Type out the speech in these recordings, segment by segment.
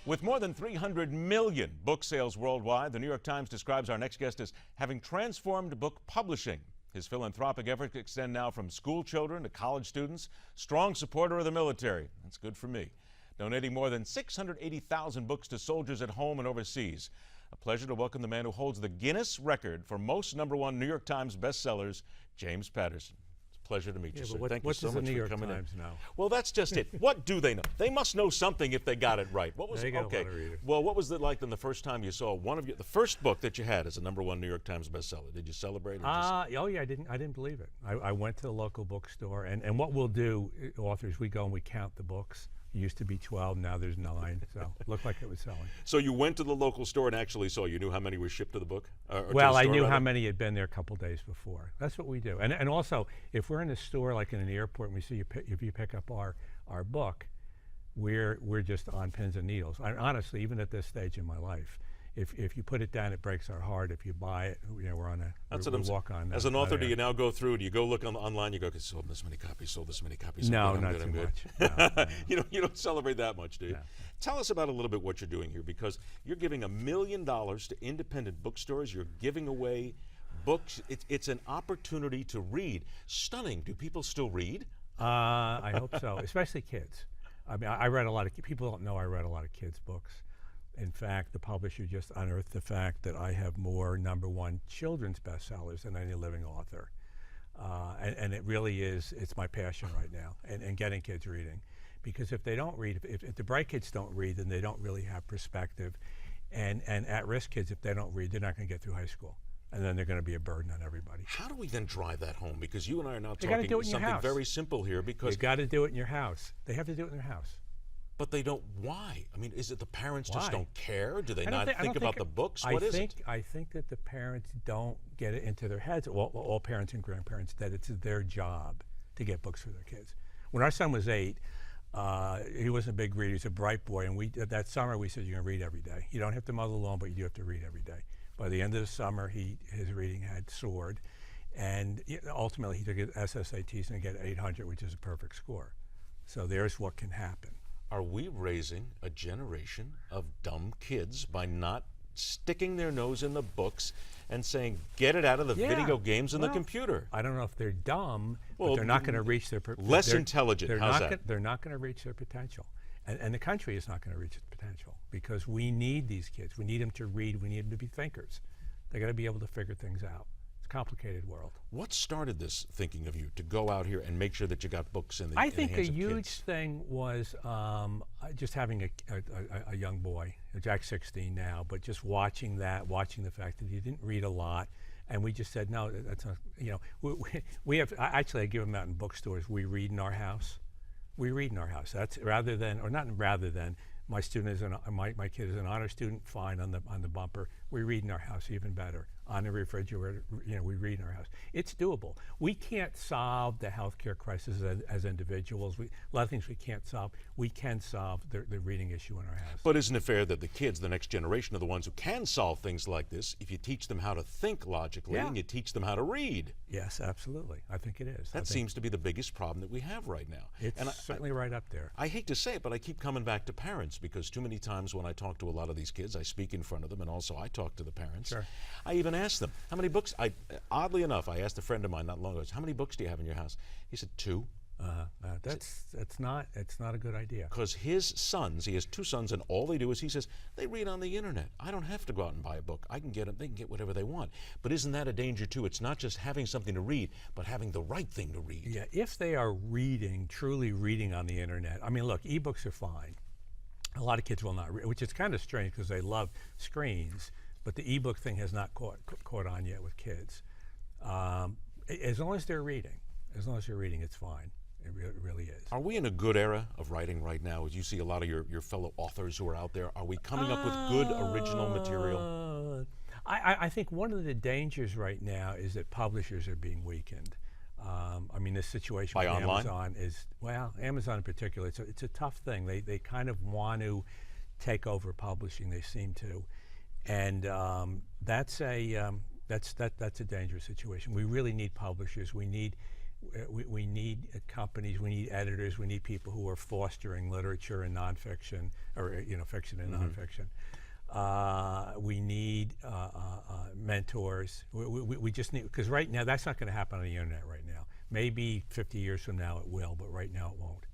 With more than 300 million book sales worldwide, the New York Times describes our next guest as having transformed book publishing. His philanthropic efforts extend now from school children to college students. Strong supporter of the military. That's good for me. Donating more than 680,000 books to soldiers at home and overseas. A pleasure to welcome the man who holds the Guinness record for most #1 New York Times bestsellers, James Patterson. Pleasure to meet you, sir. Thank you so much for coming in. Well, that's just it. What do they know? They must know something if they got it right. What was okay? Well, what was it like then the first time you saw the first book that you had as a #1 New York Times bestseller? Did you celebrate? Oh yeah, I didn't believe it. I went to the local bookstore, and what we'll do, authors, we go and we count the books. It used to be 12, now there's 9, so it looked like it was selling. So you went to the local store and actually saw, you knew how many were shipped to the book? Well, I knew how many had been there a couple days before. That's what we do. And also, if we're in a store like in an airport and we see if you pick up our book, we're just on pins and needles. Honestly, even at this stage in my life, if you put it down, it breaks our heart. If you buy it, we're on a walk on. As an author, do you now go through? Do you go look online? You go, sold this many copies, sold this many copies. No, not too much. No. You don't celebrate that much, do you? No. Tell us about a little bit what you're doing here, because you're giving $1 million to independent bookstores. You're giving away books. It's an opportunity to read. Stunning. Do people still read? I hope so, especially kids. I mean, I read a lot of. People don't know I read a lot of kids' books. In fact, the publisher just unearthed the fact that I have more #1 children's bestsellers than any living author. And it really is, it's my passion right now, and getting kids reading. Because if they don't read, if the bright kids don't read, then they don't really have perspective. And at-risk kids, if they don't read, they're not going to get through high school. And then they're going to be a burden on everybody. How do we then drive that home? Because you and I are now talking something very simple here. Because you got to do it in your house. They have to do it in their house. But they don't. Why? I mean, is it the parents just don't care? Do they not think about the books? What is it? I think that the parents don't get it into their heads, all parents and grandparents, that it's their job to get books for their kids. When our son was 8, he wasn't a big reader. He was a bright boy, and that summer we said, you're going to read every day. You don't have to mow the lawn, but you do have to read every day. By the end of the summer, his reading had soared, and ultimately he took his SSATs and got 800, which is a perfect score. So there's what can happen. Are we raising a generation of dumb kids by not sticking their nose in the books and saying, get it out of the video games and the computer? I don't know if they're dumb, but they're not going to reach their potential. Less intelligent, how's that? They're not going to reach their potential. And the country is not going to reach its potential, because we need these kids. We need them to read. We need them to be thinkers. They got to be able to figure things out. It's a complicated world. What started this thinking of you to go out here and make sure that you got books in the I think in the hands a of huge kids? thing was just having a young boy. Jack's 16 now, but just watching the fact that he didn't read a lot. And we just said, no, that's not, we have, actually I give them out in bookstores. We read in our house. We read in our house. That's my student is my kid is an honor student. Fine, on the bumper. We read in our house, even better. On the refrigerator, we read in our house. It's doable. We can't solve the healthcare crisis as individuals. A lot of things we can't solve. We can solve the reading issue in our house. But isn't it fair that the kids, the next generation, are the ones who can solve things like this if you teach them how to think logically and you teach them how to read? Yes, absolutely. I think it is. That seems to be the biggest problem that we have right now. It's certainly right up there. I hate to say it, but I keep coming back to parents, because too many times when I talk to a lot of these kids, I speak in front of them, and also I talk to the parents. Sure. I even ask them, how many books? Oddly enough, I asked a friend of mine not long ago, how many books do you have in your house? He said 2. It's not a good idea. Because his sons, he has 2 sons, and all they do is, he says, they read on the internet. I don't have to go out and buy a book. I can get them. They can get whatever they want. But isn't that a danger too? It's not just having something to read, but having the right thing to read. Yeah, if they are truly reading on the internet. I mean, look, ebooks are fine. A lot of kids will not read, which is kind of strange because they love screens. But the ebook thing has not caught on yet with kids. As long as they're reading, it's fine. It really is. Are we in a good era of writing right now? As you see a lot of your fellow authors who are out there, are we coming up with good original material? I think one of the dangers right now is that publishers are being weakened. I mean, this situation with Amazon is, Amazon in particular, it's a tough thing. They kind of want to take over publishing. They seem to. And that's a dangerous situation. We really need publishers. We need We need companies, we need editors, we need people who are fostering literature and nonfiction, or fiction and nonfiction. We need mentors. We just need, because right now that's not going to happen on the internet right now. Maybe 50 years from now it will, but right now it won't.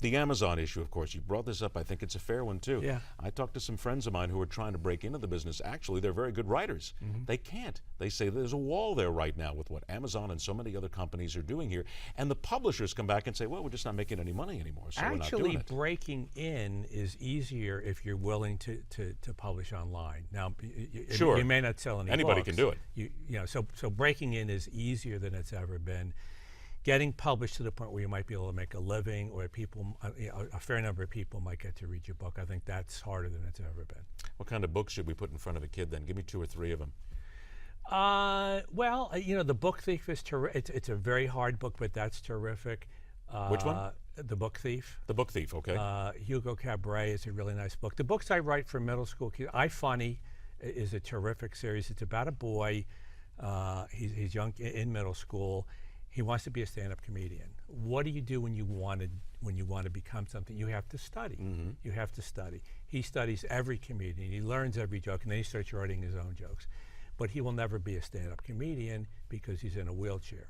The Amazon issue, of course, you brought this up. I think it's a fair one, too. Yeah. I talked to some friends of mine who are trying to break into the business. Actually, they're very good writers. They can't. They say there's a wall there right now with what Amazon and so many other companies are doing here. And the publishers come back and say, well, we're just not making any money anymore, so we're not doing Actually, it. breaking in is easier if you're willing to publish online. Now, Sure. you may not sell any Anybody books. can do it. So breaking in is easier than it's ever been. Getting published to the point where you might be able to make a living, or people, a fair number of people might get to read your book, I think that's harder than it's ever been. What kind of books should we put in front of a kid then? Give me 2 or 3 of them. Well, The Book Thief is terrific. It's a very hard book, but that's terrific. Which one? The Book Thief. The Book Thief, okay. Hugo Cabret is a really nice book. The books I write for middle school kids, iFunny is a terrific series. It's about a boy. He's young, in middle school. He wants to be a stand-up comedian. What do you do when you want to become something? You have to study. You have to study. He studies every comedian. He learns every joke, and then he starts writing his own jokes. But he will never be a stand-up comedian because he's in a wheelchair.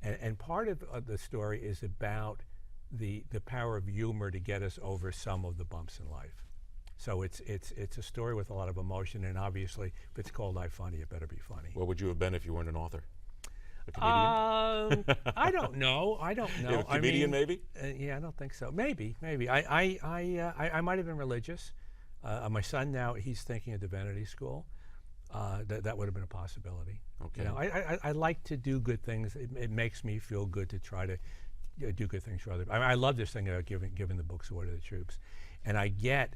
And part of the story is about the power of humor to get us over some of the bumps in life. So it's a story with a lot of emotion, and obviously, if it's called iFunny, it better be funny. What would you have been if you weren't an author? A comedian? I don't know. A comedian, maybe? Yeah, I don't think so. Maybe. I might have been religious. My son now, he's thinking of divinity school. That would have been a possibility. Okay. I like to do good things. It makes me feel good to try to do good things for others. I love this thing about giving the books away to the troops, and I get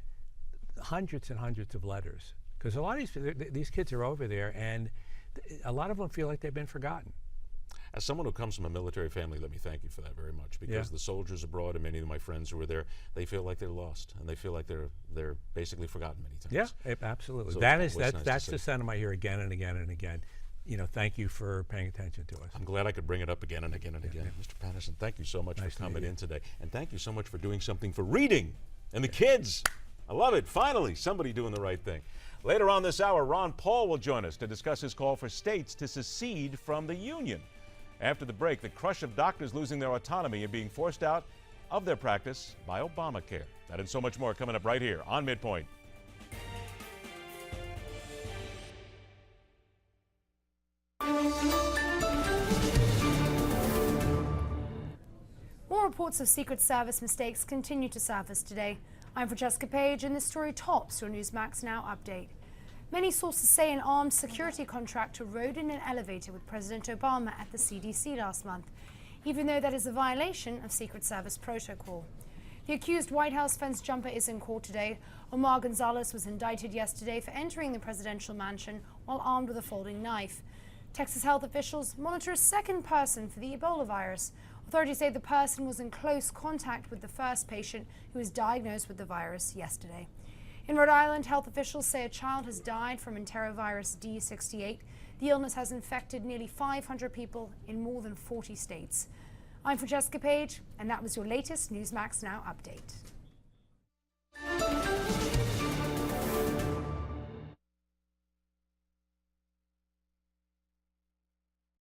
hundreds and hundreds of letters because a lot of these kids are over there, and a lot of them feel like they've been forgotten. As someone who comes from a military family, let me thank you for that very much, because the soldiers abroad and many of my friends who were there, they feel like they're lost, and they feel like they're basically forgotten many times. Yeah, absolutely. So that's nice the sentiment I hear again and again and again. Thank you for paying attention to us. I'm glad I could bring it up again and again and again. Mr. Patterson, thank you so much for coming in today, and thank you so much for doing something for reading and the kids. I love it. Finally, somebody doing the right thing. Later on this hour, Ron Paul will join us to discuss his call for states to secede from the Union. After the break, the crush of doctors losing their autonomy and being forced out of their practice by Obamacare. That and so much more coming up right here on Midpoint. More reports of Secret Service mistakes continue to surface today. I'm Francesca Page, and this story tops your Newsmax Now update. Many sources say an armed security contractor rode in an elevator with President Obama at the CDC last month, even though that is a violation of Secret Service protocol. The accused White House fence jumper is in court today. Omar Gonzalez was indicted yesterday for entering the presidential mansion while armed with a folding knife. Texas health officials monitor a second person for the Ebola virus. Authorities say the person was in close contact with the first patient who was diagnosed with the virus yesterday. In Rhode Island, health officials say a child has died from enterovirus D68. The illness has infected nearly 500 people in more than 40 states. I'm Francesca Page, and that was your latest Newsmax Now update.